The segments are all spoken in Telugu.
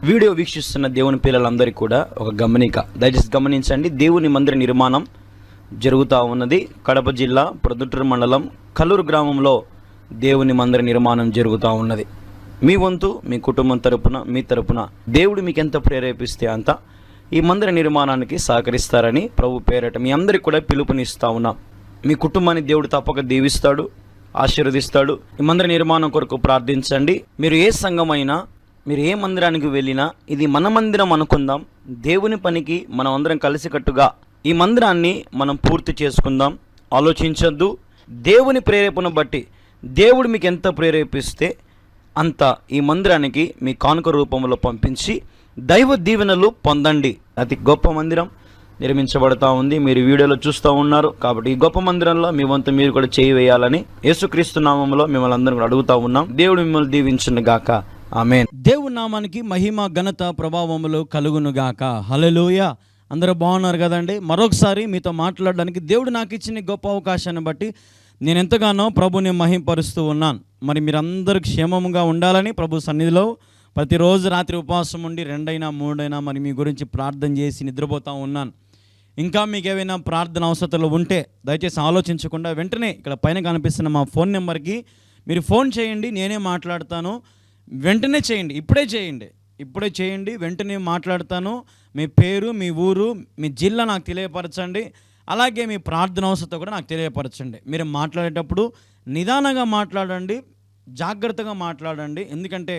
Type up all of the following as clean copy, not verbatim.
వీడియో వీక్షిస్తున్న దేవుని పిల్లలందరికీ కూడా ఒక గమనిక, దయచేసి గమనించండి. దేవుని మందిర నిర్మాణం జరుగుతూ ఉన్నది. కడప జిల్లా ప్రొద్దుటూరు మండలం కల్లూరు గ్రామంలో దేవుని మందిర నిర్మాణం జరుగుతూ ఉన్నది. మీ వంతు మీ కుటుంబం తరపున, మీ తరపున దేవుడు మీకు ఎంత ప్రేరేపిస్తే అంత ఈ మందిర నిర్మాణానికి సహకరిస్తారని ప్రభు పేరట మీ అందరికీ కూడా పిలుపునిస్తూ ఉన్నాం. మీ కుటుంబాన్ని దేవుడు తప్పక దీవిస్తాడు, ఆశీర్వదిస్తాడు. ఈ మందిర నిర్మాణం కొరకు ప్రార్థించండి. మీరు ఏ సంఘమైనా, మీరు ఏ మందిరానికి వెళ్ళినా ఇది మన మందిరం అనుకుందాం. దేవుని పనికి మనం అందరం కలిసికట్టుగా ఈ మందిరాన్ని మనం పూర్తి చేసుకుందాం. ఆలోచించొద్దు. దేవుని ప్రేరేపణ బట్టి దేవుడు మీకు ఎంత ప్రేరేపిస్తే అంత ఈ మందిరానికి మీ కానుక రూపంలో పంపించి దైవ దీవెనలు పొందండి. అతి గొప్ప మందిరం నిర్మించబడతా ఉంది. మీరు వీడియోలో చూస్తూ ఉన్నారు. కాబట్టి ఈ గొప్ప మందిరంలో మీ వంతు మీరు కూడా చేయి వేయాలని యేసుక్రీస్తు నామములో మిమ్మల్ని అందరం కూడా అడుగుతా ఉన్నాం. దేవుడు మిమ్మల్ని దీవించును గాక. ఆమేన్. దేవుని నామానికి మహిమ, ఘనత, ప్రభావములు కలుగును గాక. హల్లెలూయా. అందరూ బాగున్నారు కదండి. మరొకసారి మీతో మాట్లాడడానికి దేవుడు నాకు ఇచ్చిన గొప్ప అవకాశాన్ని బట్టి నేను ఎంతగానో ప్రభుని మహింపరుస్తూ ఉన్నాను. మరి మీరందరూ క్షేమముగా ఉండాలని ప్రభు సన్నిధిలో ప్రతిరోజు రాత్రి ఉపవాసం ఉండి 2 అయినా 3 అయినా మరి మీ గురించి ప్రార్థన చేసి నిద్రపోతూ ఉన్నాను. ఇంకా మీకు ఏవైనా ప్రార్థన అవసరాలు ఉంటే దయచేసి ఆలోచించకుండా వెంటనే ఇక్కడ పైన కనిపిస్తున్న మా ఫోన్ నెంబర్కి మీరు ఫోన్ చేయండి. నేనే మాట్లాడతాను. వెంటనే చేయండి. ఇప్పుడే చేయండి. వెంటనే మాట్లాడతాను. మీ పేరు, మీ ఊరు, మీ జిల్లా నాకు తెలియపరచండి. అలాగే మీ ప్రార్థన అవసరత కూడా నాకు తెలియపరచండి. మీరు మాట్లాడేటప్పుడు నిదానంగా మాట్లాడండి, జాగ్రత్తగా మాట్లాడండి. ఎందుకంటే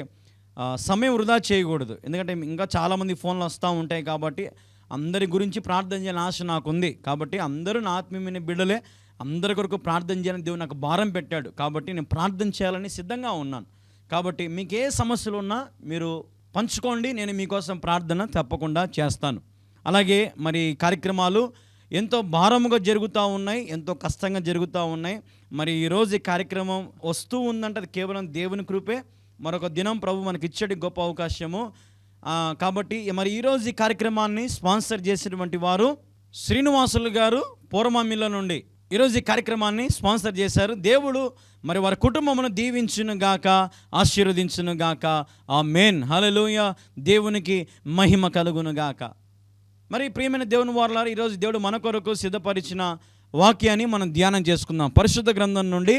సమయం వృధా చేయకూడదు. ఎందుకంటే ఇంకా చాలామంది ఫోన్లు వస్తూ ఉంటాయి. కాబట్టి అందరి గురించి ప్రార్థన చేయాలని ఆశ నాకుంది. కాబట్టి అందరూ నా ఆత్మీయమైన బిడ్డలే. అందరి కొరకు ప్రార్థన చేయాలని దేవుడు నాకు భారం పెట్టాడు. కాబట్టి నేను ప్రార్థన చేయాలని సిద్ధంగా ఉన్నాను. కాబట్టి మీకు ఏ సమస్యలు ఉన్నా మీరు పంచుకోండి. నేను మీకోసం ప్రార్థన తప్పకుండా చేస్తాను. అలాగే మరి కార్యక్రమాలు ఎంతో భారముగా జరుగుతూ ఉన్నాయి, ఎంతో కష్టంగా జరుగుతూ ఉన్నాయి. మరి ఈరోజు ఈ కార్యక్రమం వస్తూ ఉందంటే అది కేవలం దేవుని కృపే. మరొక దినం ప్రభు మనకి ఇచ్చేటి గొప్ప అవకాశము. కాబట్టి మరి ఈరోజు ఈ కార్యక్రమాన్ని స్పాన్సర్ చేసినటువంటి వారు శ్రీనివాసులు గారు పూర్వమిల్ల నుండి ఈరోజు ఈ కార్యక్రమాన్ని స్పాన్సర్ చేశారు. దేవుడు మరి వారి కుటుంబమును దీవించును గాక, ఆశీర్వదించును గాక. ఆమేన్. హల్లెలూయా. దేవునికి మహిమ కలుగును గాక. మరి ప్రియమైన దేవుని వారలారా, ఈరోజు దేవుడు మన కొరకు సిద్ధపరిచిన వాక్యాన్ని మనం ధ్యానం చేసుకుందాం. పరిశుద్ధ గ్రంథం నుండి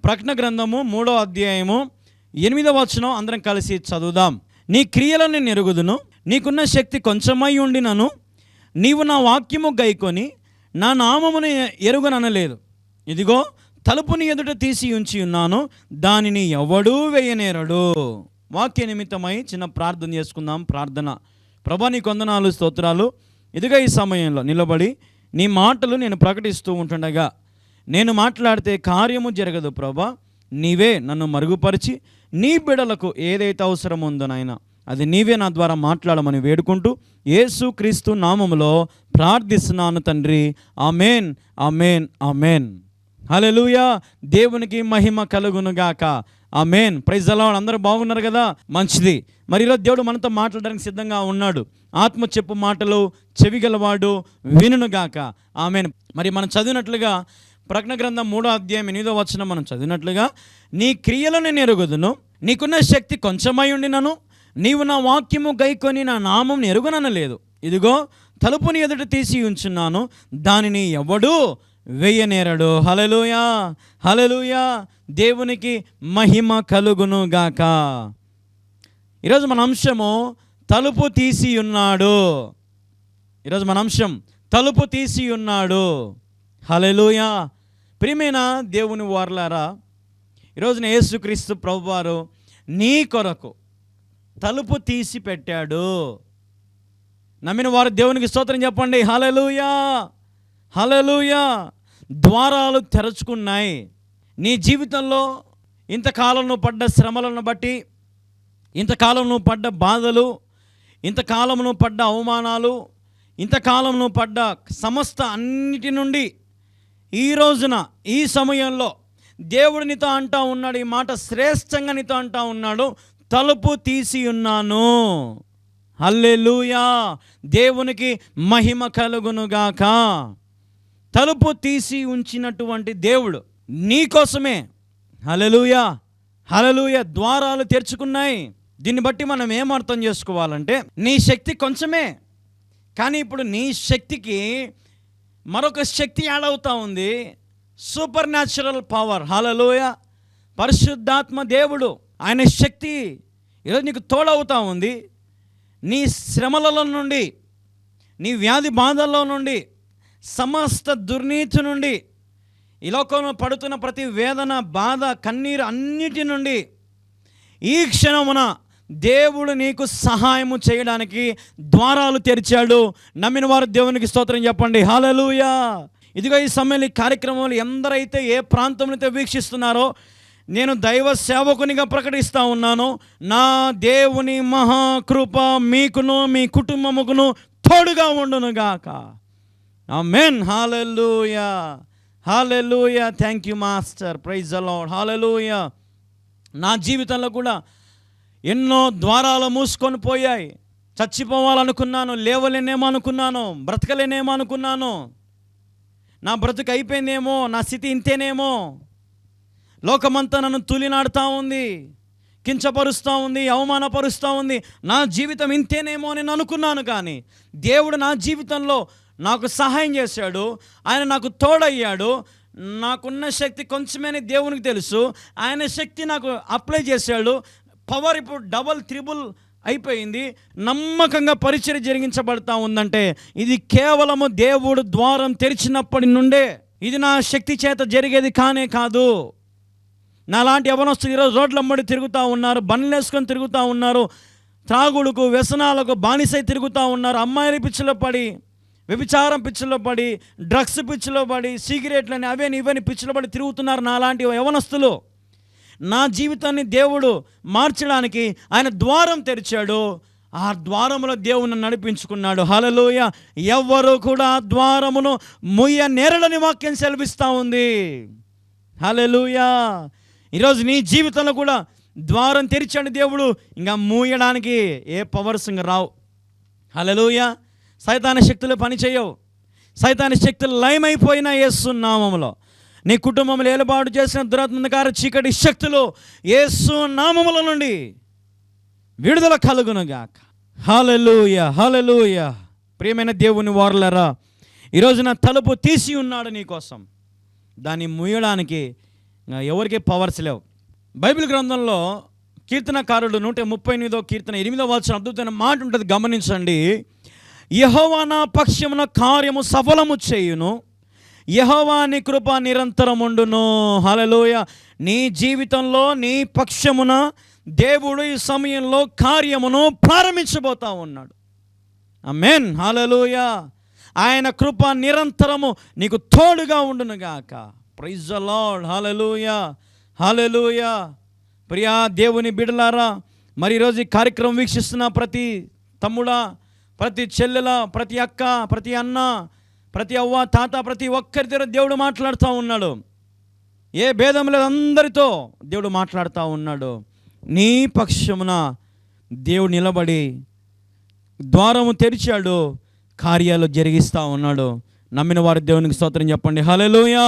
ప్రకటన గ్రంథము 3వ అధ్యాయము 8వ వచనం అందరం కలిసి చదువుదాం. నీ క్రియలను నేను ఎరుగుదును, నీకున్న శక్తి కొంచెమై ఉండినను నీవు నా వాక్యము గైకొని నా నామమును ఎరుగననలేదు. ఇదిగో తలుపుని ఎదుట తీసి ఉంచి ఉన్నాను, దానిని ఎవడూ వేయనేరడు. వాక్య నిమిత్తమై చిన్న ప్రార్థన చేసుకుందాం. ప్రార్థన. ప్రభా, నీ వందనాలు, స్తోత్రాలు. ఇదిగా ఈ సమయంలో నిలబడి నీ మాటలు నేను ప్రకటిస్తూ ఉంటుండగా నేను మాట్లాడితే కార్యము జరగదు ప్రభా. నీవే నన్ను మరుగుపరిచి నీ బిడలకు ఏదైతే అవసరం ఉందో నాయన అది నీవే నా ద్వారా మాట్లాడమని వేడుకుంటూ యేసుక్రీస్తు నామములో ప్రార్థిస్తున్నాను తండ్రి. ఆమేన్, ఆమేన్, ఆమేన్. హల్లెలూయా. దేవునికి మహిమ కలుగును గాక. ఆమేన్. Praise the lord. అందరూ బాగున్నారు కదా? మంచిది. మరి ఈరోజు దేవుడు మనతో మాట్లాడడానికి సిద్ధంగా ఉన్నాడు. ఆత్మ చెప్పు మాటలు చెవిగలవాడు వినును గాక. ఆమేన్. మరి మనం చదివినట్లుగా ప్రకటన గ్రంథం 3వ అధ్యాయం 8వ వచనం మనం చదివినట్లుగా నీ క్రియలను నేను ఎరుగుదును, నీకున్న శక్తి కొంచెమై ఉండినను నీవు నా వాక్యము గైకొని నా నామం ఎరుగననలేదు. ఇదిగో తలుపుని ఎదుట తీసి ఉంచున్నాను, దానిని ఎవడూ వేయనేరడు. హల్లెలూయా, హల్లెలూయా. దేవునికి మహిమ కలుగును గాక. ఈరోజు మన అంశము తలుపు తీసి ఉన్నాడు. ఈరోజు మన అంశం తలుపు తీసి ఉన్నాడు. హల్లెలూయా. ప్రియమైన దేవుని వారలారా, ఈరోజున యేసుక్రీస్తు ప్రభువారు నీ కొరకు తలుపు తీసి పెట్టాడు. నమ్మిన వారు దేవునికి స్తోత్రం చెప్పండి. హల్లెలూయా, హల్లెలూయా. ద్వారాలు తెరుచుకున్నాయి. నీ జీవితంలో ఇంతకాలం నువ్వు పడ్డ శ్రమలను బట్టి, ఇంతకాలం నువ్వు పడ్డ బాధలు, ఇంతకాలం నువ్వు పడ్డ అవమానాలు, ఇంతకాలం నువ్వు పడ్డ సమస్త అన్నిటి నుండి ఈ రోజున ఈ సమయంలో దేవుడు నీతో అంటా ఉన్నాడు. ఈ మాట శ్రేష్టంగా నీతో అంటా ఉన్నాడు. తలుపు తీసి ఉన్నాను. హల్లెలూయా. దేవునికి మహిమ కలుగునుగాక. తలుపు తీసి ఉంచినటువంటి దేవుడు నీ కోసమే. హల్లెలూయా, హల్లెలూయా. ద్వారాలు తెరుచుకున్నాయి. దీన్ని బట్టి మనం ఏం అర్థం చేసుకోవాలంటే, నీ శక్తి కొంచెమే, కానీ ఇప్పుడు నీ శక్తికి మరొక శక్తి యాడ్ అవుతా ఉంది, సూపర్ న్యాచురల్ పవర్. హల్లెలూయా. పరిశుద్ధాత్మ దేవుడు, ఆయన శక్తి ఈరోజు నీకు తోడవుతా ఉంది. నీ శ్రమలలో నుండి, నీ వ్యాధి బాధల్లో నుండి, సమస్త దుర్నీతి నుండి, ఈ లోకంలో పడుతున్న ప్రతి వేదన, బాధ, కన్నీరు అన్నిటి నుండి ఈ క్షణమున దేవుడు నీకు సహాయము చేయడానికి ద్వారాలు తెరిచాడు. నమ్మిన వారు దేవునికి స్తోత్రం చెప్పండి. హల్లెలూయా. ఇదిగో ఈ సమయంలో ఈ కార్యక్రమంలో ఎందరైతే ఏ ప్రాంతంలో అయితే వీక్షిస్తున్నారో, నేను దైవ సేవకునిగా ప్రకటిస్తూ ఉన్నాను, నా దేవుని మహాకృప మీకును మీ కుటుంబముకును తోడుగా ఉండునుగాక. Amen. Hallelujah. Hallelujah. Thank you master. Praise the lord. Hallelujah. నా జీవితంలో కూడా ఎన్నో ద్వారాలు మూసుకొని పోయాయి. చచ్చిపోవాలనుకున్నాను, లేవలేనేమో అనుకున్నాను, బ్రతకలేనేమో అనుకున్నాను, నా బ్రతుకు అయిపోయిందేమో, నా స్థితి ఇంతేనేమో, లోకమంతా నన్ను తులినాడుతూ ఉంది, కించపరుస్తూ ఉంది, అవమానపరుస్తూ ఉంది, నా జీవితం ఇంతేనేమో అని నేను అనుకున్నాను. కానీ దేవుడు నా జీవితంలో నాకు సహాయం చేశాడు, ఆయన నాకు తోడయ్యాడు. నాకున్న శక్తి కొంచెమని దేవునికి తెలుసు, ఆయన శక్తి నాకు అప్లై చేశాడు. పవర్ ఇప్పుడు డబల్ త్రిబుల్ అయిపోయింది. నమ్మకంగా పరిచర్య జరిగించబడతా ఉందంటే ఇది కేవలము దేవుడు ద్వారం తెరిచినప్పటి నుండే. ఇది నా శక్తి చేత జరిగేది కానే కాదు. నాలాంటి యవనస్తులు ఈరోజు రోడ్లమ్మడి తిరుగుతూ ఉన్నారు, బండ్లు వేసుకొని తిరుగుతూ ఉన్నారు, త్రాగుడుకు వ్యసనాలకు బానిసై తిరుగుతూ ఉన్నారు, అమ్మాయిల పిచ్చిలో పడి, వ్యభిచారం పిచ్చిలో పడి, డ్రగ్స్ పిచ్చిలో పడి, సిగరెట్లని అవని ఇవని పిచ్చిలో పడి తిరుగుతున్నారు నాలాంటి యవనస్తులు. నా జీవితాన్ని దేవుడు మార్చడానికి ఆయన ద్వారం తెరిచాడు. ఆ ద్వారములో దేవుని నడిపించుకున్నాడు. హల్లెలూయా. ఎవ్వరు కూడా ఆ ద్వారమును ముయ్య నేరడని వాక్యం సెలవిస్తూ ఉంది. హల్లెలూయా. ఈరోజు నీ జీవితంలో కూడా ద్వారం తెరిచాడు దేవుడు, ఇంకా మూయడానికి ఏ పవర్స్ ఇంకా రావు. హల్లెలూయా. సైతాను శక్తులు పనిచేయవు. సైతాను శక్తులు లయమైపోయిన యేసు నామములో నీ కుటుంబంలో ఏలుబాటు చేసిన దురాత్మకార చీకటి శక్తులు యేసు నామముల నుండి విడుదల కలుగునుగాక. హల్లెలూయా. హల్లెలూయా. ప్రియమైన దేవుని వారలారా, ఈరోజు నా తలుపు తీసి ఉన్నాడు నీ కోసం. దాన్ని ముయ్యడానికి ఎవరికి పవర్స్ లేవు. బైబిల్ గ్రంథంలో కీర్తనకారుడు 138వ కీర్తన 8వ వచనం అద్భుతమైన మాట ఉంటుంది, గమనించండి. యెహోవా నా పక్షమున కార్యము సఫలము చేయును, యెహోవా నీ కృప నిరంతరముండును. హల్లెలూయా. నీ జీవితంలో నీ పక్షమున దేవుడు ఈ సమయంలో కార్యమును ప్రారంభించబోతా ఉన్నాడు. ఆమేన్. హల్లెలూయా. ఆయన కృప నిరంతరము నీకు తోడుగా ఉండునుగాక. Praise the lord. Hallelujah. Hallelujah. ప్రియా దేవుని బిడ్డలారా, మరి ఈరోజు ఈ కార్యక్రమం వీక్షిస్తున్న ప్రతి తమ్ముడా, ప్రతి చెల్లెల, ప్రతి అక్క, ప్రతి అన్న, ప్రతి అవ్వ, తాత, ప్రతి ఒక్కరి దగ్గర దేవుడు మాట్లాడుతూ ఉన్నాడు. ఏ భేదం లేదు, అందరితో దేవుడు మాట్లాడుతూ ఉన్నాడు. నీ పక్షమున దేవుడు నిలబడి ద్వారము తెరిచాడు, కార్యాలు జరిగిస్తూ ఉన్నాడు. నమ్మిన వారి దేవునికి స్తోత్రం చెప్పండి. హల్లెలూయా.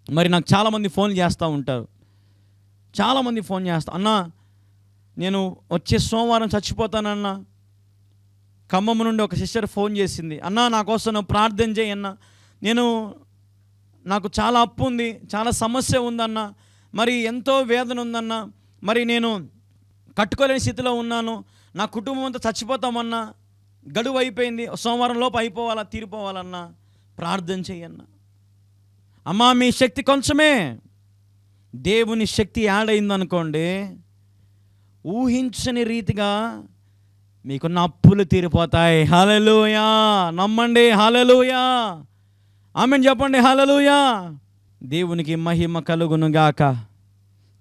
మరి నాకు చాలామంది ఫోన్ చేస్తూ ఉంటారు. చాలామంది ఫోన్ చేస్తా, అన్నా నేను వచ్చే సోమవారం చచ్చిపోతానన్నా. ఖమ్మం నుండి ఒక సిస్టర్ ఫోన్ చేసింది, అన్నా నా కోసం నువ్వు ప్రార్థన చేయన్నా, నాకు చాలా అప్పు ఉంది, చాలా సమస్య ఉందన్నా, మరి ఎంతో వేదన ఉందన్నా, మరి నేను కట్టుకోలేని స్థితిలో ఉన్నాను, నా కుటుంబం అంతా చచ్చిపోతామన్నా, గడువు అయిపోయింది, సోమవారం లోపు అయిపోవాలా, తీరిపోవాలన్నా, ప్రార్థన చేయన్నా. అమ్మా మీ శక్తి కొంచెమే, దేవుని శక్తి యాడ్ అయిందనుకోండి, ఊహించని రీతిగా మీకున్న అప్పులు తీరిపోతాయి. హల్లెలూయా. నమ్మండి. హల్లెలూయా. ఆమేన్ చెప్పండి. హల్లెలూయా. దేవునికి మహిమ కలుగునుగాక.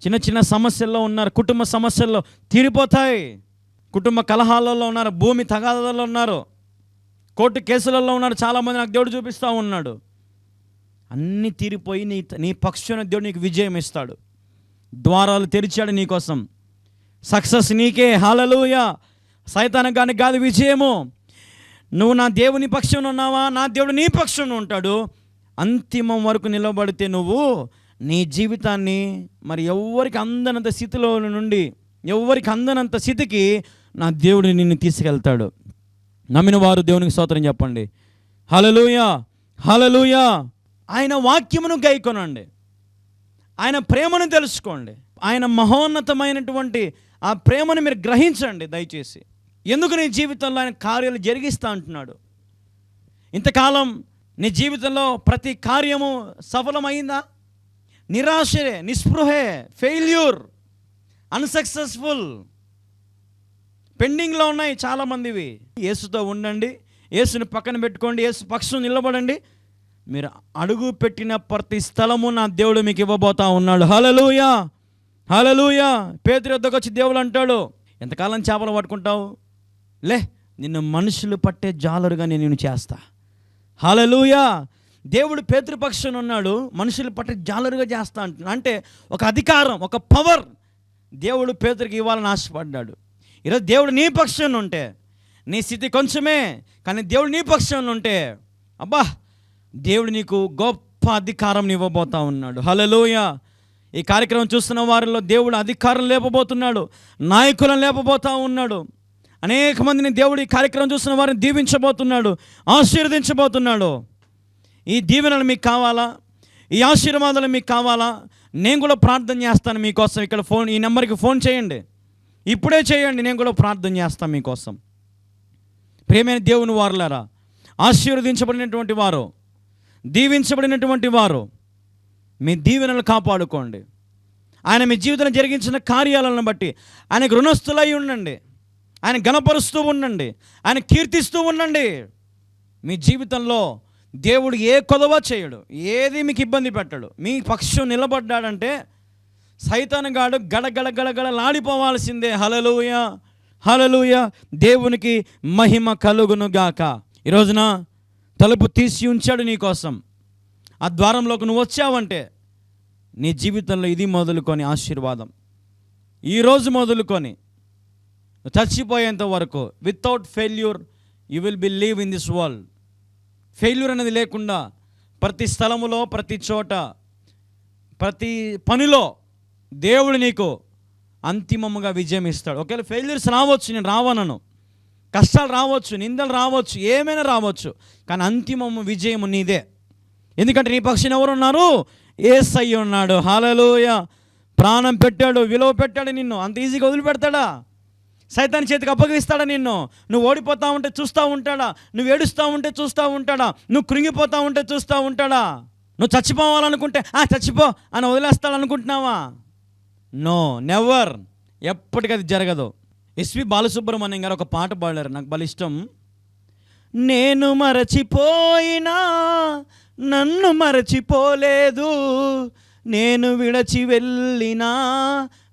చిన్న చిన్న సమస్యల్లో ఉన్నారు, కుటుంబ సమస్యల్లో తీరిపోతాయి. కుటుంబ కలహాలలో ఉన్నారు, భూమి తగాదాలలో ఉన్నారు, కోర్టు కేసులలో ఉన్నారు. చాలామంది నాకు దేవుడు చూపిస్తూ ఉన్నాడు. అన్నీ తీరిపోయి నీ పక్షాన దేవుడు నీకు విజయం ఇస్తాడు. ద్వారాలు తెరిచాడు నీకోసం. సక్సెస్ నీకే. హల్లెలూయా. సైతానికి కానీ కాదు విజయము. నువ్వు నా దేవుని పక్షంలో ఉన్నావా, నా దేవుడు నీ పక్షంలో ఉంటాడు. అంతిమం వరకు నిలబడితే నువ్వు నీ జీవితాన్ని మరి ఎవరికి అందనంత స్థితిలో నుండి ఎవరికి అందనంత స్థితికి నా దేవుడు నిన్ను తీసుకెళ్తాడు. నమ్మిన వారు దేవునికి స్తోత్రం చెప్పండి. హల్లెలూయా, హల్లెలూయా. ఆయన వాక్యమును గైకొనండి, ఆయన ప్రేమను తెలుసుకోండి, ఆయన మహోన్నతమైనటువంటి ఆ ప్రేమను మీరు గ్రహించండి దయచేసి. ఎందుకు నీ జీవితంలో ఆయన కార్యాలు జరిగిస్తా అంటున్నాడు. ఇంతకాలం నీ జీవితంలో ప్రతి కార్యము సఫలమైందా? నిరాశే, నిస్పృహే, ఫెయిల్యూర్, అన్సక్సెస్ఫుల్, పెండింగ్లో ఉన్నాయి చాలామందివి. యేసుతో ఉండండి, యేసుని పక్కన పెట్టుకోండి, యేసు పక్షం నిలబడండి. మీరు అడుగు పెట్టిన ప్రతి స్థలము నా దేవుడు మీకు ఇవ్వబోతా ఉన్నాడు. హల్లెలూయా, హల్లెలూయా. పేతురు వద్దకు వచ్చి దేవుడు అంటాడు, ఎంతకాలం చేపలు పట్టుకుంటావు? లే, నిన్ను మనుషులు పట్టే జాలరుగా నేను నిన్ను చేస్తా. హల్లెలూయా. దేవుడు పేతురు పక్షాన ఉన్నాడు, మనుషులు పట్టే జాలరుగా చేస్తా అంటున్నాడు. అంటే ఒక అధికారం, ఒక పవర్ దేవుడు పేతురికి ఇవ్వాలని ఆశపడ్డాడు. ఈరోజు దేవుడు నీ పక్షాన ఉంటే, నీ స్థితి కొంచెమే కానీ దేవుడు నీ పక్షాన ఉంటే, అబ్బా, దేవుడు నీకు గొప్ప అధికారం ఇవ్వబోతా ఉన్నాడు. హల్లెలూయా. ఈ కార్యక్రమం చూస్తున్న వారిలో దేవుడు అధికారం లేపబోతున్నాడు, నాయకులను లేపబోతా ఉన్నాడు. అనేక మందిని దేవుడు ఈ కార్యక్రమం చూస్తున్న వారిని దీవించబోతున్నాడు, ఆశీర్వదించబోతున్నాడు. ఈ దీవెనలు మీకు కావాలా? ఈ ఆశీర్వాదాలు మీకు కావాలా? నేను కూడా ప్రార్థన చేస్తాను మీకోసం. ఇక్కడ ఫోన్, ఈ నెంబర్కి ఫోన్ చేయండి, ఇప్పుడే చేయండి, నేను కూడా ప్రార్థన చేస్తాను మీకోసం. ప్రియమైన దేవుని వారులారా, ఆశీర్వదించబడినటువంటి వారు, దీవించబడినటువంటి వారు, మీ దీవెనలు కాపాడుకోండి. ఆయన మీ జీవితంలో జరిగించిన కార్యాలను బట్టి ఆయనకు రుణస్థులై ఉండండి, ఆయన గణపరుస్తూ ఉండండి, ఆయన కీర్తిస్తూ ఉండండి. మీ జీవితంలో దేవుడు ఏ కొదవ చేయడు, ఏది మీకు ఇబ్బంది పెట్టడు. మీ పక్షం నిలబడ్డాడంటే సైతానుగాడు గడగడగడగడలాడిపోవాల్సిందే. హల్లెలూయా, హల్లెలూయా. దేవునికి మహిమ కలుగును గాక. ఈ రోజున తలుపు తీసి ఉంచాడు నీ కోసం. ఆ ద్వారంలోకి నువ్వు వచ్చావంటే నీ జీవితంలో ఇది మొదలుకొని ఆశీర్వాదం, ఈరోజు మొదలుకొని చచ్చిపోయేంత వరకు without failure you will be live in this world. Failure అనేది లేకుండా ప్రతి స్థలములో, ప్రతి చోట, ప్రతి పనిలో దేవుడు నీకు అంతిమముగా విజయం ఇస్తాడు. ఒకవేళ ఫెయిల్యూర్స్ రావచ్చు, నేను రావనను, కష్టాలు రావచ్చు, నిందలు రావచ్చు, ఏమైనా రావచ్చు, కానీ అంతిమము విజయము నీదే. ఎందుకంటే నీ పక్షాన ఎవరు ఉన్నారు? యేసయ్య ఉన్నాడు. హల్లెలూయా. ప్రాణం పెట్టాడు, విలువ పెట్టాడు నిన్ను. అంత ఈజీగా వదిలిపెడతాడా? సైతాన్ని చేతికి అప్పగిస్తాడా నిన్ను? నువ్వు ఓడిపోతూ ఉంటే చూస్తూ ఉంటాడా? నువ్వు ఏడుస్తూ ఉంటే చూస్తూ ఉంటాడా? నువ్వు కృంగిపోతూ ఉంటే చూస్తూ ఉంటాడా? నువ్వు చచ్చిపోవాలనుకుంటే చచ్చిపో అని వదిలేస్తాడనుకుంటున్నావా? No, never. ఎప్పటికది జరగదు. ఎస్వి బాలసుబ్రహ్మణ్యం గారు ఒక పాట పాడారు, నాకు బలి ఇష్టం. నేను మరచిపోయినా నన్ను మరచిపోలేదు, నేను విడచి వెళ్ళినా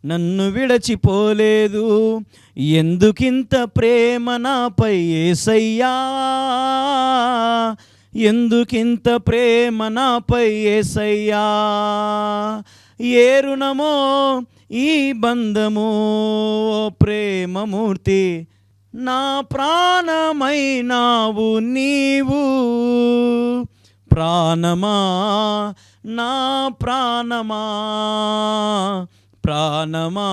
నన్ను విడచిపోలేదు, ఎందుకింత ప్రేమ నాపై యేసయ్యా, ఎందుకింత ప్రేమ నాపై యేసయ్యా, ఏ రుణమో ఈ బంధము ప్రేమమూర్తి, నా ప్రాణమైనావు నీవు, ప్రాణమా నా ప్రాణమా, ప్రాణమా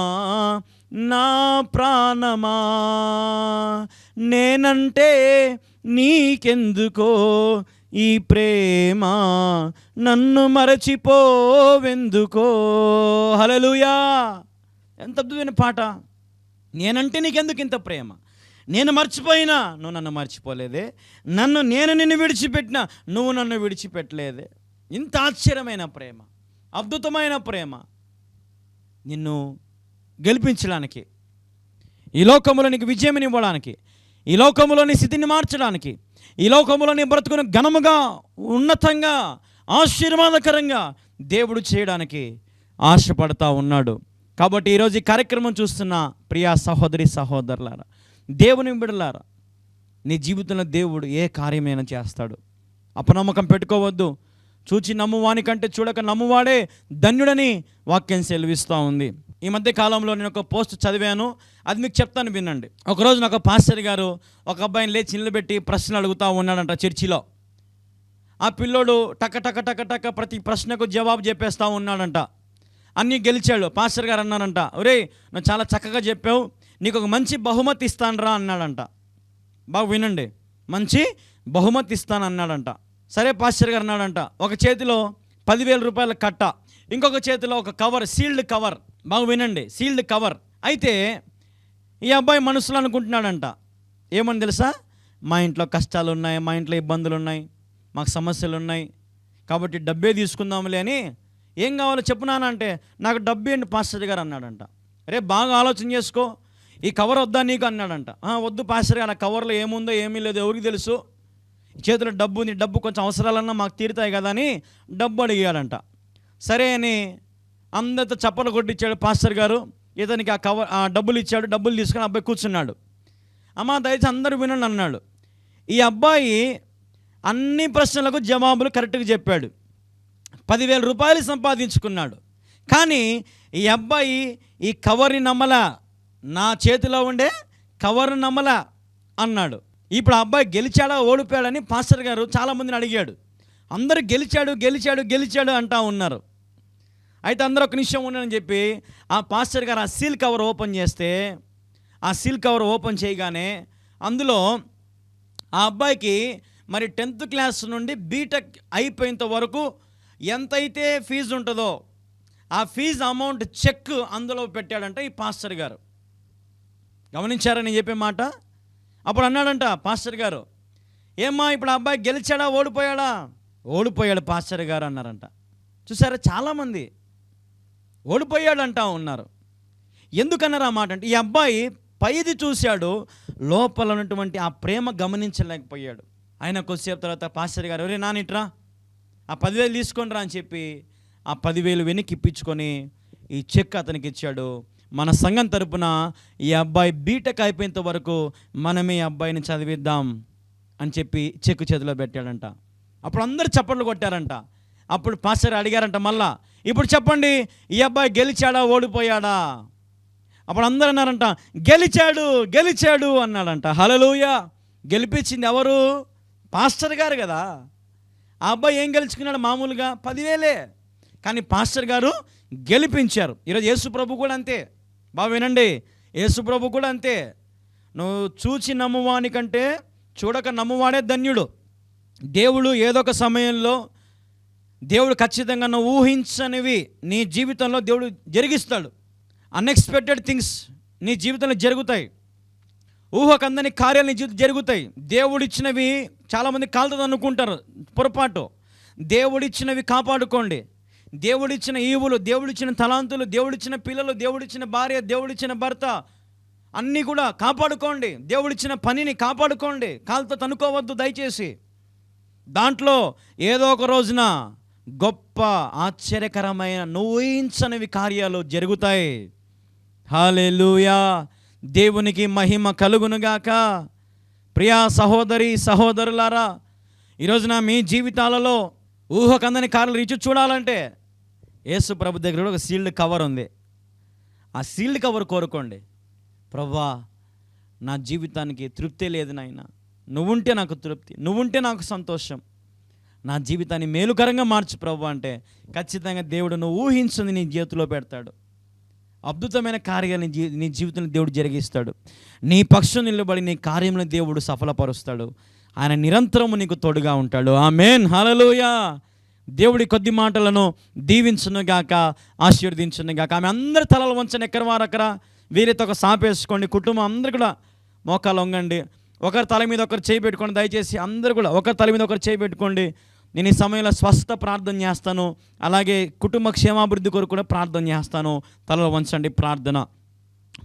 నా ప్రాణమా, నేనంటే నీకెందుకో ఈ ప్రేమ, నన్ను మరచిపోవెందుకో. హల్లెలూయా. ఎంత అద్భుతమైన పాట. నేనంటే నీకెందుకు ఇంత ప్రేమ, నేను మర్చిపోయినా నువ్వు నన్ను మర్చిపోలేదే, నేను నిన్ను విడిచిపెట్టినా నువ్వు నన్ను విడిచిపెట్టలేదే. ఇంత ఆశ్చర్యమైన ప్రేమ, అద్భుతమైన ప్రేమ, నిన్ను గెలిపించడానికి, ఈ లోకములో నీకు విజయం ఇవ్వడానికి, ఈ లోకములో నీ స్థితిని మార్చడానికి, ఈ లోకములో నీ బ్రతుకును ఘనముగా, ఉన్నతంగా, ఆశీర్వాదకరంగా దేవుడు చేయడానికి ఆశపడతా ఉన్నాడు. కాబట్టి ఈరోజు ఈ కార్యక్రమం చూస్తున్న ప్రియా సహోదరి సహోదరులారా, దేవుని బిడ్డలారా, నీ జీవితంలో దేవుడు ఏ కార్యమైనా చేస్తాడు. అపనమ్మకం పెట్టుకోవద్దు. చూచి నమ్మువాని కంటే చూడక నమ్మువాడే ధన్యుడని వాక్యం సెలవిస్తూ ఉంది. ఈ మధ్య కాలంలో నేను ఒక పోస్ట్ చదివాను, అది మీకు చెప్తాను, వినండి. ఒకరోజు నాకు పాస్టర్ గారు ఒక అబ్బాయిని లేచి నిలబెట్టి ప్రశ్నలు అడుగుతూ ఉన్నాడంట చర్చిలో. ఆ పిల్లోడు టక టక టక టక ప్రతి ప్రశ్నకు జవాబు చెప్పేస్తూ ఉన్నాడంట. అన్నీ గెలిచాడు. పాస్టర్ గారు అన్నారంట, ఒరేయ్ నువ్వు చాలా చక్కగా చెప్పావు, నీకు ఒక మంచి బహుమతి ఇస్తానురా అన్నాడంట. బాగా వినండి, మంచి బహుమతి ఇస్తాను అన్నాడంట. సరే పాస్టర్ గారు అన్నాడంట, ఒక చేతిలో 10,000 రూపాయల కట్ట, ఇంకొక చేతిలో ఒక కవర్, సీల్డ్ కవర్. బాగా వినండి, సీల్డ్ కవర్. అయితే ఈ అబ్బాయి మనసులో అనుకుంటున్నాడంట, ఏమని తెలుసా, మా ఇంట్లో కష్టాలు ఉన్నాయి, మా ఇంట్లో ఇబ్బందులు ఉన్నాయి, మాకు సమస్యలు ఉన్నాయి, కాబట్టి డబ్బే తీసుకుందాంలే అని, ఏం కావాలో చెప్పునానంటే నాకు డబ్బు ఏంటి పాస్టర్ గారు అన్నాడంట. రే బాగా ఆలోచన చేసుకో, ఈ కవర్ వద్దా నీకు అన్నాడంట. వద్దు పాస్టర్ గారు, ఆ కవర్లో ఏముందో ఏమీ లేదు, ఎవరికి తెలుసు, చేతిలో డబ్బు ఉంది, డబ్బు కొంచెం అవసరాలన్నా మాకు తీరుతాయి కదా అని డబ్బు అడిగాడంట. సరే అని అందరితో చప్పలు కొట్టించాడు పాస్టర్ గారు. ఇతనికి ఆ డబ్బులు ఇచ్చాడు. డబ్బులు తీసుకొని అబ్బాయి కూర్చున్నాడు. అమ్మ దయచేసి అందరూ వినండి అన్నాడు. ఈ అబ్బాయి అన్ని ప్రశ్నలకు జవాబులు కరెక్ట్గా చెప్పాడు. 10,000 రూపాయలు సంపాదించుకున్నాడు. కానీ ఈ అబ్బాయి ఈ కవర్ని నమ్మలా, నా చేతిలో ఉండే కవర్ని నమ్మలా అన్నాడు. ఇప్పుడు ఆ అబ్బాయి గెలిచాడా ఓడిపోయాడని పాస్టర్ గారు చాలామందిని అడిగాడు. అందరూ గెలిచాడు గెలిచాడు గెలిచాడు అంటూ ఉన్నారు. అయితే అందరూ ఒక నిమిషం ఉండని చెప్పి ఆ పాస్టర్ గారు ఆ సీల్ కవర్ ఓపెన్ చేస్తే, ఆ సీల్ కవర్ ఓపెన్ చేయగానే అందులో ఆ అబ్బాయికి మరి 10th క్లాస్ నుండి బీటెక్ అయిపోయేంత వరకు ఎంతైతే ఫీజు ఉంటుందో ఆ ఫీజు అమౌంట్ చెక్ అందులో పెట్టాడంట ఈ పాస్టర్ గారు. గమనించారని చెప్పే మాట. అప్పుడు అన్నాడంట పాస్టర్ గారు, ఏమ్మా ఇప్పుడు ఆ అబ్బాయి గెలిచాడా ఓడిపోయాడా? ఓడిపోయాడు పాస్టర్ గారు అన్నారంట. చూసారా, చాలామంది ఓడిపోయాడు అంటా ఉన్నారు. ఎందుకన్నారు ఆ మాట అంటే, ఈ అబ్బాయి పైది చూశాడు, లోపల ఉన్నటువంటి ఆ ప్రేమ గమనించలేకపోయాడు. ఆయన కొద్దిసేపు తర్వాత పాస్టర్ గారు, ఒరే నానిట్రా, ఆ 10,000 తీసుకొని రా అని చెప్పి ఆ 10,000 వెనక్కి ఇప్పించుకొని ఈ చెక్ అతనికి ఇచ్చాడు. మన సంఘం తరపున ఈ అబ్బాయి బీటెక్ అయిపోయేంత వరకు మనమే ఈ అబ్బాయిని చదివిద్దాం అని చెప్పి చెక్ చేతిలో పెట్టాడంట. అప్పుడు అందరూ చప్పట్లు కొట్టారంట. అప్పుడు పాస్టర్ అడిగారంట మళ్ళా, ఇప్పుడు చెప్పండి ఈ అబ్బాయి గెలిచాడా ఓడిపోయాడా? అప్పుడు అందరూ అన్నారంట, గెలిచాడు గెలిచాడు అన్నాడంట. హల్లెలూయా. గెలిపించింది ఎవరు? పాస్టర్ గారు కదా. ఆ అబ్బాయి ఏం గెలుచుకున్నాడు? మామూలుగా 10,000. కానీ పాస్టర్ గారు గెలిపించారు. ఈరోజు యేసు ప్రభు కూడా అంతే. బాగా వినండి, యేసు ప్రభు కూడా అంతే. నువ్వు చూచి నమ్మువానికంటే చూడక నమ్మువాడే ధన్యుడు. దేవుడు ఏదో ఒక సమయంలో దేవుడు ఖచ్చితంగా నువ్వు ఊహించనివి నీ జీవితంలో దేవుడు జరిగిస్తాడు. అన్ఎక్స్పెక్టెడ్ థింగ్స్ నీ జీవితంలో జరుగుతాయి. ఊహకందని కార్యాలు నీ జీవితం జరుగుతాయి. దేవుడిచ్చినవి చాలామంది కాలుతుంది అనుకుంటారు, పొరపాటు. దేవుడిచ్చినవి కాపాడుకోండి. దేవుడిచ్చిన ఈవులు, దేవుడిచ్చిన తలాంతులు, దేవుడిచ్చిన పిల్లలు, దేవుడిచ్చిన భార్య, దేవుడిచ్చిన భర్త అన్నీ కూడా కాపాడుకోండి. దేవుడిచ్చిన పనిని కాపాడుకోండి. కాలుతో తనుకోవద్దు దయచేసి. దాంట్లో ఏదో ఒక రోజున గొప్ప ఆశ్చర్యకరమైన ఊహించనివి కార్యాలు జరుగుతాయి. హల్లెలూయా. దేవునికి మహిమ కలుగునుగాక. ప్రియా సహోదరి సహోదరులారా, ఈరోజున మీ జీవితాలలో ఊహకందని కార్యాలు రుచి చూడాలంటే యేసు ప్రభు దగ్గర ఒక సీల్డ్ కవర్ ఉంది. ఆ సీల్డ్ కవర్ కోరుకోండి. ప్రభువా, నా జీవితానికి తృప్తి లేదు నాయన, నువ్వుంటే నాకు తృప్తి, నువ్వుంటే నాకు సంతోషం, నా జీవితాన్ని మేలుకరంగా మార్చు ప్రభు అంటే ఖచ్చితంగా దేవుడు నువ్వు ఊహించింది నీ చేతిలో పెడతాడు. అద్భుతమైన కార్యాలు నీ జీవితంలో దేవుడు జరిగిస్తాడు. నీ పక్షం నిలబడి నీ కార్యంలో దేవుడు సఫలపరుస్తాడు. ఆయన నిరంతరము నీకు తోడుగా ఉంటాడు. ఆమేన్. హల్లెలూయా. దేవుడి కొద్ది మాటలను దీవించునుగాక, ఆశీర్వదించునుగాక. ఆమె అందరి తలలు వంచని ఎక్కడి వారు అక్కడ వీరితో ఒక సాపేసుకోండి. కుటుంబం అందరూ కూడా మోకాలు వంగండి. ఒకరి తల మీద ఒకరు చేయి పెట్టుకోండి. దయచేసి అందరూ కూడా ఒకరి తల మీద ఒకరు చేయి పెట్టుకోండి. నేను ఈ సమయంలో స్వస్థ ప్రార్థన చేస్తాను, అలాగే కుటుంబ క్షేమాభివృద్ధి కొరకు కూడా ప్రార్థన చేస్తాను. తలలో వంచండి ప్రార్థన.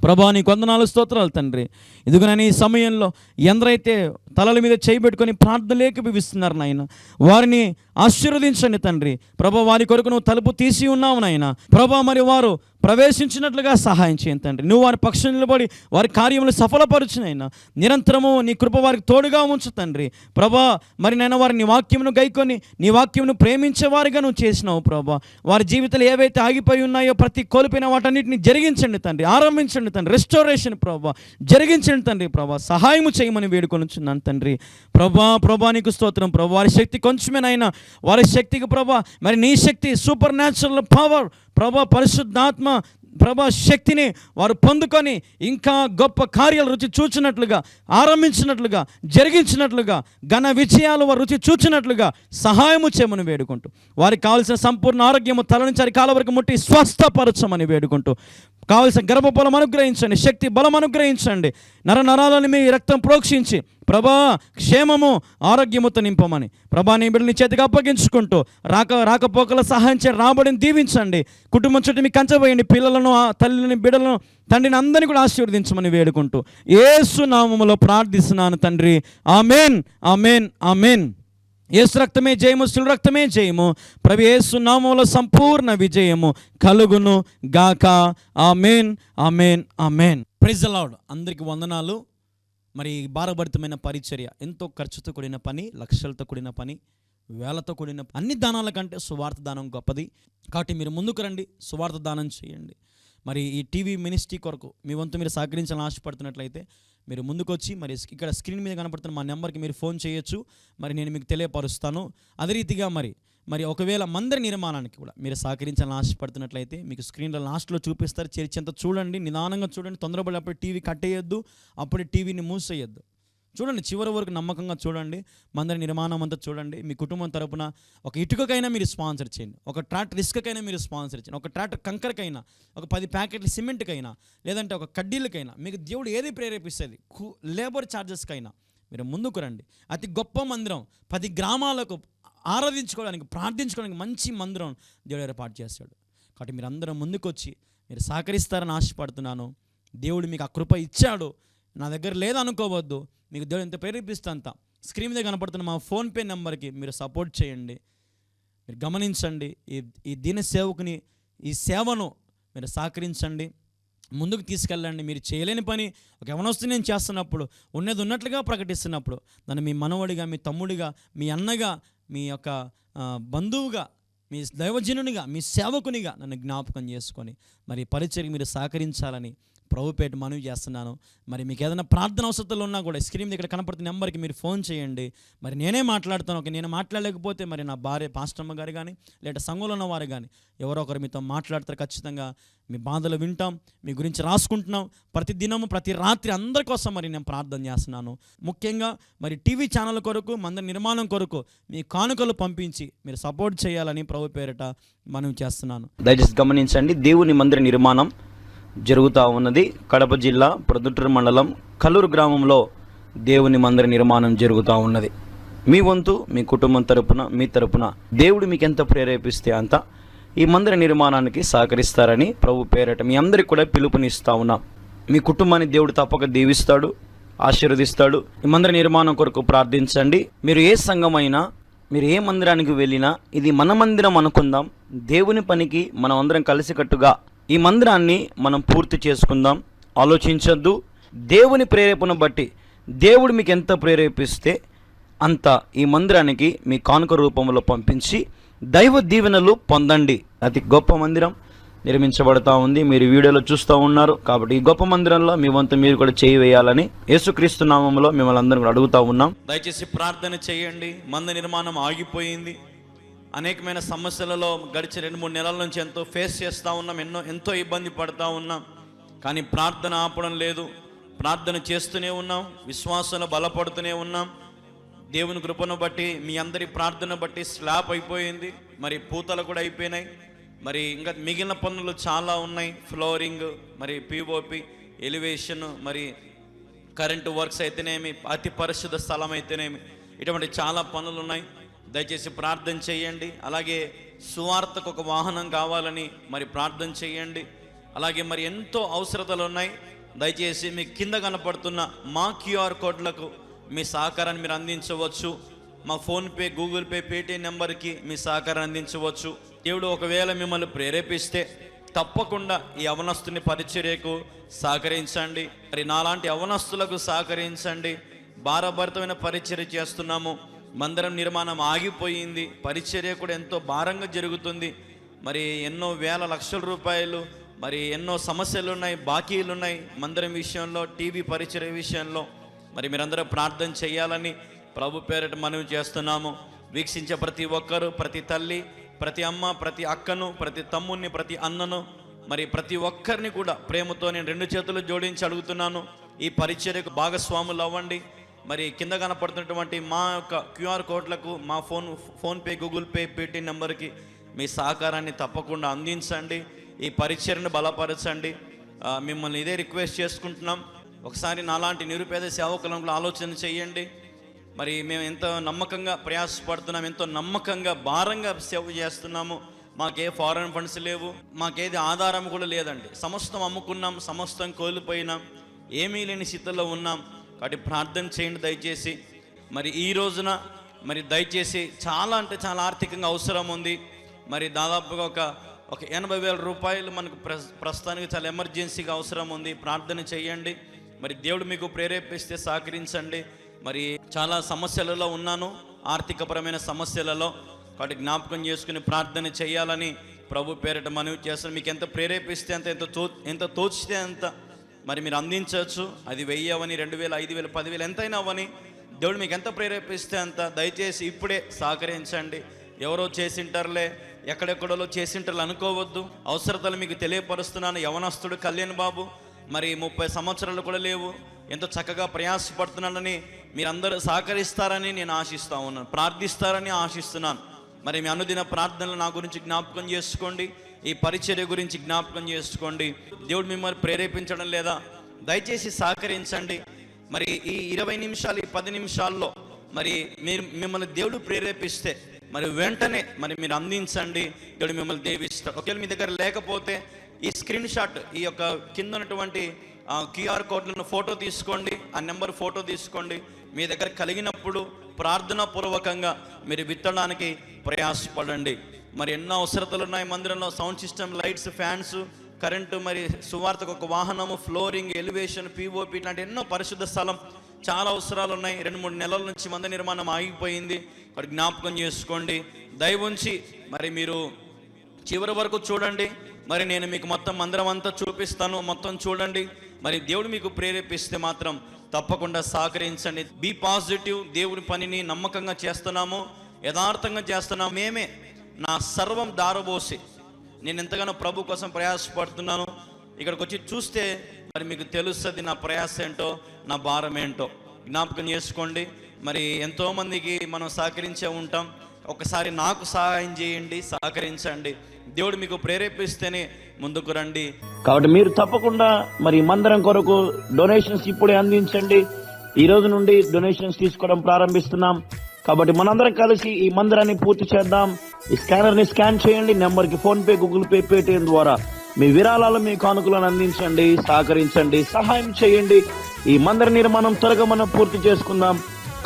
ప్రభువా, నీకు వందనాలు, స్తోత్రాలు తండ్రి. ఇదిగో నేను ఈ సమయంలో ఎందరైతే తలల మీద చేయి పెట్టుకొని ప్రార్థన ఏకీభవిస్తున్నారు నాయన, వారిని ఆశీర్వదించండి తండ్రి. ప్రభువా, వారి కొరకు నువ్వు తలుపు తీసి ఉన్నావు నాయన. ప్రభువా, మరి వారు ప్రవేశించినట్లుగా సహాయం చేయండి తండ్రి. నువ్వు వారి పక్షం నిలబడి వారి కార్యములు సఫలపరుచునైనా నిరంతరము నీ కృప వారికి తోడుగా ఉంచు తండ్రి. ప్రభా, మరి నేను వారిని నీ వాక్యమును గైకొని నీ వాక్యమును ప్రేమించేవారిగా నువ్వు చేసినావు ప్రభా. వారి జీవితాలు ఏవైతే ఆగిపోయి ఉన్నాయో ప్రతి కోల్పోయిన వాటన్నిటిని జరిగించండి తండ్రి, ఆరంభించండి తండ్రి. రెస్టోరేషన్ ప్రభా జరిగించండి తండ్రి. ప్రభా, సహాయము చేయమని వేడుకొనుచున్నాను తండ్రి. ప్రభా నీకు స్తోత్రం ప్రభా. వారి శక్తి కొంచెమేనైనా వారి శక్తికి ప్రభా మరి నీ శక్తి సూపర్ న్యాచురల్ పవర్ ప్రభా, పరిశుద్ధాత్మ ప్రభా శక్తిని వారు పొందుకొని ఇంకా గొప్ప కార్యాలు రుచి చూచినట్లుగా, ఆరంభించినట్లుగా, జరిగించినట్లుగా, ఘన విజయాలు వారు రుచి చూచినట్లుగా సహాయము చేయమని వేడుకుంటూ, వారికి కావాల్సిన సంపూర్ణ ఆరోగ్యము తల నుంచి అరికాల వరకు ముట్టి స్వస్థపరచమని వేడుకుంటూ, కావలసిన గర్భఫలం అనుగ్రహించండి, శక్తి బలం అనుగ్రహించండి, నరాలను మీ రక్తం ప్రోక్షించి ప్రభా క్షేమము ఆరోగ్యముతో నింపమని ప్రభా నీ బిడ్డని చేతికి అప్పగించుకుంటూ రాకపోకల సహాయం చేయండి, రాబడిని దీవించండి, కుటుంబం చుట్టూ మీ కంచబోయండి, పిల్లలను తల్లిని బిడ్డలను తండ్రిని అందరినీ కూడా ఆశీర్వదించమని వేడుకుంటూ యేసు నామములో ప్రార్థిస్తున్నాను తండ్రి. Amen, amen, amen. యేసు రక్తమే జయము, శిలువ రక్తమే జయము. ప్రభు యేసు నామములో సంపూర్ణ విజయము కలుగును గాక. Amen, amen, amen. Praise the Lord. అందరికీ వందనాలు. మరి భారభరితమైన పరిచర్య, ఎంతో ఖర్చుతో కూడిన పని, లక్షలతో కూడిన పని, వేలతో కూడిన అన్ని దానాల కంటే సువార్త దానం గొప్పది. కాబట్టి మీరు ముందుకు రండి, సువార్త దానం చేయండి. మరి ఈ టీవీ మినిస్ట్రీ కొరకు మీ వంతు మీరు సహకరించాలని ఆశపడుతున్నట్లయితే మీరు ముందుకు వచ్చి మరి ఇక్కడ స్క్రీన్ మీద కనపడుతున్న మా నెంబర్కి మీరు ఫోన్ చేయొచ్చు. మరి నేను మీకు తెలియపరుస్తాను. అదే రీతిగా మరి ఒకవేళ మందిర నిర్మాణానికి కూడా మీరు సహకరించాలని ఆశపడుతున్నట్లయితే మీకు స్క్రీన్లో లాస్ట్లో చూపిస్తారు, చేర్చేంత చూడండి, నిదానంగా చూడండి, తొందరపడి అప్పుడు టీవీ కట్టేయొద్దు, అప్పుడు టీవీని మూసేయొద్దు. చూడండి, చివరి వరకు నమ్మకంగా చూడండి, మందిర నిర్మాణం అంతా చూడండి. మీ కుటుంబం తరపున ఒక ఇటుకకైనా మీరు స్పాన్సర్ చేయండి, ఒక ట్రాక్టర్ ఇసుకకైనా మీరు స్పాన్సర్ చేయండి, ఒక ట్రాక్టర్ కంకరకైనా, ఒక 10 ప్యాకెట్ల సిమెంట్కైనా, లేదంటే ఒక కడ్డీలకైనా, మీకు దేవుడు ఏది ప్రేరేపిస్తుంది, లేబర్ ఛార్జెస్కైనా మీరు ముందుకు రండి. అతి గొప్ప మందిరం, 10 గ్రామాలకు ఆరాధించుకోవడానికి, ప్రార్థించుకోవడానికి మంచి మందిరం దేవుడు ఏర్పాటు చేస్తాడు. కాబట్టి మీరు అందరం ముందుకు వచ్చి మీరు సహకరిస్తారని ఆశపడుతున్నాను. దేవుడు మీకు ఆ కృప ఇచ్చాడు, నా దగ్గర లేదనుకోవద్దు. మీకు దేవుడు ఎంత ప్రేరేపిస్తే అంత స్క్రీన్ మీద కనపడుతున్న మా ఫోన్పే నెంబర్కి మీరు సపోర్ట్ చేయండి. మీరు గమనించండి, ఈ దీన సేవకుని, ఈ సేవను మీరు సహకరించండి, ముందుకు తీసుకెళ్ళండి. మీరు చేయలేని పని ఒక యవనస్తుని నేను చేస్తున్నప్పుడు, ఉన్నది ఉన్నట్లుగా ప్రకటిస్తున్నప్పుడు, నన్ను మీ మనవడిగా, మీ తమ్ముడిగా, మీ అన్నగా, మీ యొక్క బంధువుగా, మీ దైవజనునిగా, మీ సేవకునిగా నన్ను జ్ఞాపకం చేసుకొని మరి పరిచర్యకి మీరు సహకరించాలని ప్రభుపేట మనవి చేస్తున్నాను. మరి మీకు ఏదైనా ప్రార్థన అవసరాలు ఉన్నా కూడా స్క్రీన్ ఇక్కడ కనపడుతున్న నెంబర్కి మీరు ఫోన్ చేయండి. మరి నేనే మాట్లాడుతాను. నేను మాట్లాడలేకపోతే మరి నా భార్య పాస్టమ్మ గారు కానీ, లేదా సంఘంలో ఉన్న వారు కానీ ఎవరో ఒకరు మీతో మాట్లాడతారు. ఖచ్చితంగా మీ బాధలు వింటాం, మీ గురించి రాసుకుంటున్నాం. ప్రతి దినము, ప్రతి రాత్రి అందరి కోసం మరి నేను ప్రార్థన చేస్తున్నాను. ముఖ్యంగా మరి టీవీ ఛానల్ కొరకు, మందిర నిర్మాణం కొరకు మీ కానుకలు పంపించి మీరు సపోర్ట్ చేయాలని ప్రభు పేరిట మనవి చేస్తున్నాను. దయచేసి గమనించండి, దేవుని మందిర నిర్మాణం జరుగుతూ ఉన్నది. కడప జిల్లా ప్రొద్దుటూరు మండలం కల్లూరు గ్రామంలో దేవుని మందిర నిర్మాణం జరుగుతూ ఉన్నది. మీ వంతు, మీ కుటుంబం తరపున, మీ తరపున దేవుడు మీకు ఎంత ప్రేరేపిస్తే అంత ఈ మందిర నిర్మాణానికి సహకరిస్తారని ప్రభు పేరట మీ అందరికీ కూడా పిలుపునిస్తూ ఉన్నాం. మీ కుటుంబాన్ని దేవుడు తప్పక దీవిస్తాడు, ఆశీర్వదిస్తాడు. ఈ మందిర నిర్మాణం కొరకు ప్రార్థించండి. మీరు ఏ సంఘమైనా, మీరు ఏ మందిరానికి వెళ్ళినా ఇది మన మందిరం అనుకుందాం. దేవుని పనికి మనం అందరం కలిసికట్టుగా ఈ మందిరాన్ని మనం పూర్తి చేసుకుందాం. ఆలోచించొద్దు. దేవుని ప్రేరేపణ బట్టి దేవుడు మీకు ఎంత ప్రేరేపిస్తే అంత ఈ మందిరానికి మీ కానుక రూపంలో పంపించి దైవ దీవెనలు పొందండి. అతి గొప్ప మందిరం నిర్మించబడతా ఉంది. మీరు వీడియోలో చూస్తూ ఉన్నారు. కాబట్టి ఈ గొప్ప మందిరంలో మీ వంతు మీరు కూడా చేయి వేయాలని యేసుక్రీస్తు నామములో మిమ్మల్ని అందరం కూడా అడుగుతూ ఉన్నాం. దయచేసి ప్రార్థన చేయండి. మందిర నిర్మాణం ఆగిపోయింది. అనేకమైన సమస్యలలో గడిచే 2-3 నెలల నుంచి ఎంతో ఫేస్ చేస్తూ ఉన్నాం, ఎంతో ఇబ్బంది పడుతూ ఉన్నాం. కానీ ప్రార్థన ఆపడం లేదు. ప్రార్థన చేస్తూనే ఉన్నాం, విశ్వాసంలో బలపడుతూనే ఉన్నాం. దేవుని కృపను బట్టి, మీ అందరి ప్రార్థన బట్టి స్లాబ్ అయిపోయింది, మరి పూతలు కూడా అయిపోయినాయి. మరి ఇంకా మిగిలిన పనులు చాలా ఉన్నాయి. ఫ్లోరింగ్, మరి పిఓపి, ఎలివేషన్, మరి కరెంటు వర్క్స్ అయితేనేమి, అతి పరిశుద్ధ స్థలం అయితేనేమి, ఇటువంటి చాలా పనులు ఉన్నాయి. దయచేసి ప్రార్థన చేయండి. అలాగే సువార్తకు ఒక వాహనం కావాలని మరి ప్రార్థన చేయండి. అలాగే మరి ఎంతో అవసరతలు ఉన్నాయి. దయచేసి మీ కింద కనపడుతున్న మా QR కోడ్లకు మీ సహకారాన్ని మీరు అందించవచ్చు. మా ఫోన్పే, గూగుల్ పే, పేటీఎం నెంబర్కి మీ సహకారాన్ని అందించవచ్చు. దేవుడు ఒకవేళ మిమ్మల్ని ప్రేరేపిస్తే తప్పకుండా ఈ యవనస్తుని పరిచర్యకు సహకరించండి. మరి నాలాంటి యవనస్తులకు సహకరించండి. భారభరితమైన పరిచర్య చేస్తున్నాము. మందిరం నిర్మాణం ఆగిపోయింది. పరిచర్య కూడా ఎంతో భారంగా జరుగుతుంది. మరి ఎన్నో వేల లక్షల రూపాయలు, మరి ఎన్నో సమస్యలు ఉన్నాయి, బాకీలు ఉన్నాయి మందిరం విషయంలో, టీవీ పరిచర్య విషయంలో. మరి మీరందరూ ప్రార్థన చేయాలని ప్రభు పేరిట మనవి చేస్తున్నాము. వీక్షించే ప్రతి ఒక్కరు, ప్రతి తల్లి, ప్రతి అమ్మ, ప్రతి అక్కను, ప్రతి తమ్ముడిని, ప్రతి అన్నను, మరి ప్రతి ఒక్కరిని కూడా ప్రేమతో నేను 2 చేతులు జోడించి అడుగుతున్నాను, ఈ పరిచర్యకు భాగస్వాములు అవ్వండి. మరి కింద కనపడుతున్నటువంటి మా యొక్క QR కోడ్లకు, మా ఫోన్పే, గూగుల్ పే, పేటీఎం నెంబర్కి మీ సహకారాన్ని తప్పకుండా అందించండి. ఈ పరిచర్యను బలపరచండి. మిమ్మల్ని ఇదే రిక్వెస్ట్ చేసుకుంటున్నాం. ఒకసారి నాలాంటి నిరుపేద సేవకులను ఆలోచన చేయండి. మరి మేము ఎంతో నమ్మకంగా ప్రయాసపడుతున్నాం, ఎంతో నమ్మకంగా భారంగా సేవ చేస్తున్నాము. మాకే ఫారెన్ ఫండ్స్ లేవు, మాకేది ఆధారం కూడా లేదండి. సమస్తం అమ్ముకున్నాం, సమస్తం కోల్పోయినాం, ఏమీ లేని స్థితిలో ఉన్నాం. కాబట్టి ప్రార్థన చేయండి దయచేసి. మరి ఈ రోజున మరి దయచేసి చాలా అంటే చాలా ఆర్థికంగా అవసరం ఉంది. మరి దాదాపుగా ఒక 80,000 రూపాయలు మనకు ప్రస్తుతానికి చాలా ఎమర్జెన్సీగా అవసరం ఉంది. ప్రార్థన చేయండి. మరి దేవుడు మీకు ప్రేరేపిస్తే సహకరించండి. మరి చాలా సమస్యలలో ఉన్నాను, ఆర్థికపరమైన సమస్యలలో. కాబట్టి జ్ఞాపకం చేసుకుని ప్రార్థన చేయాలని ప్రభు పేరిట మనవి చేస్తాను. మీకు ఎంత ప్రేరేపిస్తే అంత, ఎంత తోచితే అంత మరి మీరు అందించవచ్చు. అది 1000 అవని, 2000, 5000, 10,000 ఎంతైనా అవని, దేవుడు మీకు ఎంత ప్రేరేపిస్తే అంత దయచేసి ఇప్పుడే సహకరించండి. ఎవరో చేసింటారులే, ఎక్కడెక్కడో చేసింటారు అనుకోవద్దు. అవసరతలు మీకు తెలియపరుస్తున్నాను. యవనస్తుడు కళ్యాణ్ బాబు మరి 30 సంవత్సరాలు కూడా లేవు, ఎంతో చక్కగా ప్రయాసపడుతున్నానని మీరందరూ సహకరిస్తారని నేను ఆశిస్తూ ఉన్నాను, ప్రార్థిస్తారని ఆశిస్తున్నాను. మరి మీ అనుదిన ప్రార్థనలు నా గురించి జ్ఞాపకం చేసుకోండి, ఈ పరిచర్య గురించి జ్ఞాపకం చేసుకోండి. దేవుడు మిమ్మల్ని ప్రేరేపించడం లేదా? దయచేసి సహకరించండి. మరి ఈ 20 నిమిషాలు, ఈ 10 నిమిషాల్లో మరి మిమ్మల్ని దేవుడు ప్రేరేపిస్తే మరి వెంటనే మరి మీరు అందించండి. దేవుడు మిమ్మల్ని దీవిస్తాడు. ఒకవేళ మీ దగ్గర లేకపోతే ఈ స్క్రీన్ షాట్, ఈ యొక్క కింద ఉన్నటువంటి QR కోడ్లను ఫోటో తీసుకోండి, ఆ నెంబర్ ఫోటో తీసుకోండి. మీ దగ్గర కలిగినప్పుడు ప్రార్థనా పూర్వకంగా మీరు విత్తడానికి ప్రయాసపడండి. మరి ఎన్నో అవసరతలు ఉన్నాయి మందిరంలో. Sound system, lights, fans, current, మరి సువార్తకు ఒక వాహనము, ఫ్లోరింగ్, ఎలివేషన్, POP ఇట్లాంటి ఎన్నో పరిశుద్ధ స్థలం, చాలా అవసరాలు ఉన్నాయి. 2-3 నెలల నుంచి మందిర నిర్మాణం ఆగిపోయింది. మరి జ్ఞాపకం చేసుకోండి. దయవుంచి మరి మీరు చివరి వరకు చూడండి. మరి నేను మీకు మొత్తం మందిరం అంతా చూపిస్తాను, మొత్తం చూడండి. మరి దేవుడు మీకు ప్రేరేపిస్తే మాత్రం తప్పకుండా సహకరించండి. Be positive. దేవుడి పనిని నమ్మకంగా చేస్తున్నాము, యథార్థంగా చేస్తున్నాము. మేమే నా సర్వం దారబోసి నేను ఎంతగానో ప్రభు కోసం ప్రయాసపడుతున్నాను. ఇక్కడికి వచ్చి చూస్తే మరి మీకు తెలుస్తుంది నా ప్రయాస ఏంటో, నా భారం ఏంటో. జ్ఞాపకం చేసుకోండి. మరి ఎంతోమందికి మనం సహకరించే ఉంటాం. ఒకసారి నాకు సహాయం చేయండి, సహకరించండి. దేవుడు మీకు ప్రేరేపిస్తేనే ముందుకు రండి. కాబట్టి మీరు తప్పకుండా మరి మందిరం కొరకు డొనేషన్స్ ఇప్పుడే అందించండి. ఈ రోజు నుండి డొనేషన్స్ తీసుకోవడం ప్రారంభిస్తున్నాం. కాబట్టి మనందరం కలిసి ఈ మందిరాన్ని పూర్తి చేద్దాం. ఈ స్కానర్ ని స్కాన్ చేయండి. నెంబర్కి ఫోన్పే, గూగుల్ పే, పేటీఎం ద్వారా మీ విరాళాలు, మీ కానుకలను అందించండి, సహకరించండి, సహాయం చేయండి. ఈ మందిర నిర్మాణం త్వరగా మనం పూర్తి చేసుకుందాం.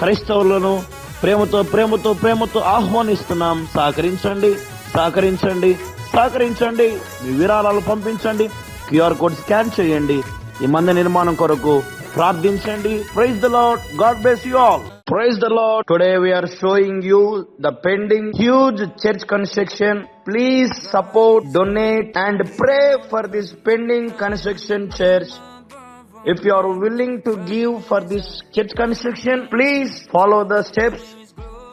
క్రైస్తవులను ప్రేమతో ఆహ్వానిస్తున్నాం. సహకరించండి, సహకరించండి, సహకరించండి. మీ విరాళాలు పంపించండి. QR కోడ్ స్కాన్ చేయండి. ఈ మందిర నిర్మాణం కొరకు ప్రార్థించండి. Praise the Lord. God bless you all. Praise the Lord. Today we are showing you the pending huge church construction. Please support, donate and pray for this pending construction church. If you are willing to give for this church construction, please follow the steps.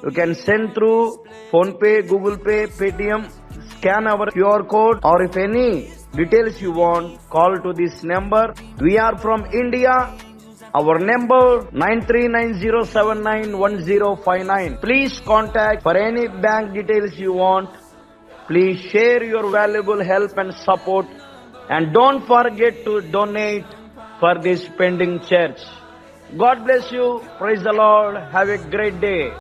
You can send through PhonePe, Google Pay, Paytm, scan our QR code, or if any details you want, call to this number. We are from India. Our number 9390791059. Please contact for any bank details you want. Please share your valuable help and support, and don't forget to donate for this pending church. God bless you. Praise the Lord. Have a great day.